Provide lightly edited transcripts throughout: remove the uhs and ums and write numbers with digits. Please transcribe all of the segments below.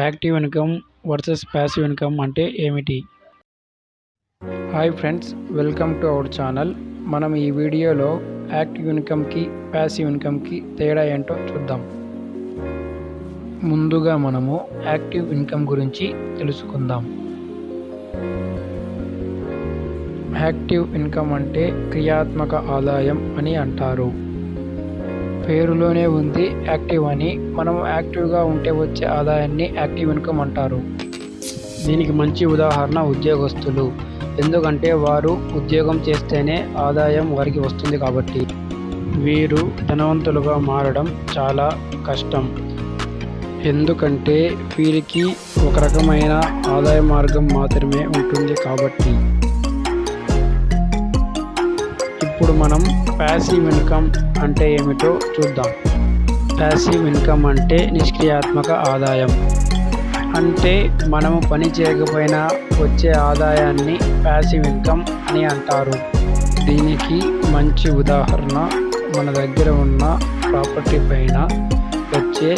Active income versus passive income అంటే ఏమిటి? Hi friends, welcome to our channel. మనం ఈ వీడియోలో యాక్టివ్ ఇన్కమ్కి ప్యాసివ్ ఇన్కమ్కి తేడా ఏంటో చూద్దాం. ముందుగా మనము యాక్టివ్ ఇన్కమ్ గురించి తెలుసుకుందాం. యాక్టివ్ ఇన్కమ్ అంటే క్రియాత్మక ఆదాయం అని అంటారు. పేరులోనే ఉంది యాక్టివ్ అని. మనం యాక్టివ్గా ఉంటే వచ్చే ఆదాయాన్ని యాక్టివ్ ఇన్కమ్ అంటారు. దీనికి మంచి ఉదాహరణ ఉద్యోగస్తులు. ఎందుకంటే వారు ఉద్యోగం చేస్తేనే ఆదాయం వారికి వస్తుంది కాబట్టి. వీరు ధనవంతులుగా మారడం చాలా కష్టం. ఎందుకంటే వీరికి ఒక రకమైన ఆదాయ మార్గం మాత్రమే ఉంటుంది కాబట్టి. ఇప్పుడు మనం ప్యాసివ్ ఇన్కమ్ అంటే ఏమిటో చూద్దాం. ప్యాసివ్ ఇన్కమ్ అంటే నిష్క్రియాత్మక ఆదాయం. అంటే మనము పని చేయకపోయినా వచ్చే ఆదాయాన్ని ప్యాసివ్ ఇన్కమ్ అని అంటారు. దీనికి మంచి ఉదాహరణ మన దగ్గర ఉన్న ప్రాపర్టీ పైన వచ్చే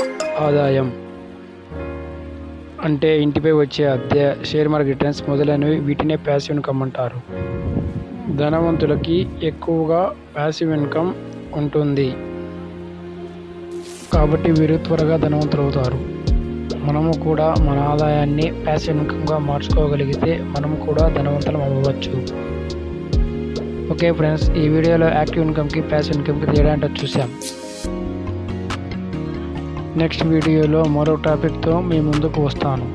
ఆదాయం. అంటే ఇంటిపై వచ్చే అద్దె, షేర్ మార్కెట్ రిటర్న్స్ మొదలైనవి. వీటినే ప్యాసివ్ ఇన్కమ్ అంటారు. ధనవంతులకి ఎక్కువగా ప్యాసివ్ ఇన్కమ్ ఉంటుంది కాబట్టి వీరు త్వరగా ధనవంతులు అవుతారు. మనము కూడా మన ఆదాయాన్ని ప్యాసివ్ ఇన్కమ్గా మార్చుకోగలిగితే మనము కూడా ధనవంతులం అవ్వవచ్చు. ఓకే ఫ్రెండ్స్, ఈ వీడియోలో యాక్టివ్ ఇన్కమ్కి ప్యాసివ్ ఇన్కమ్కి తేడా ఏంటో చూసాం. నెక్స్ట్ వీడియోలో మరో టాపిక్తో మీ ముందుకు వస్తాను.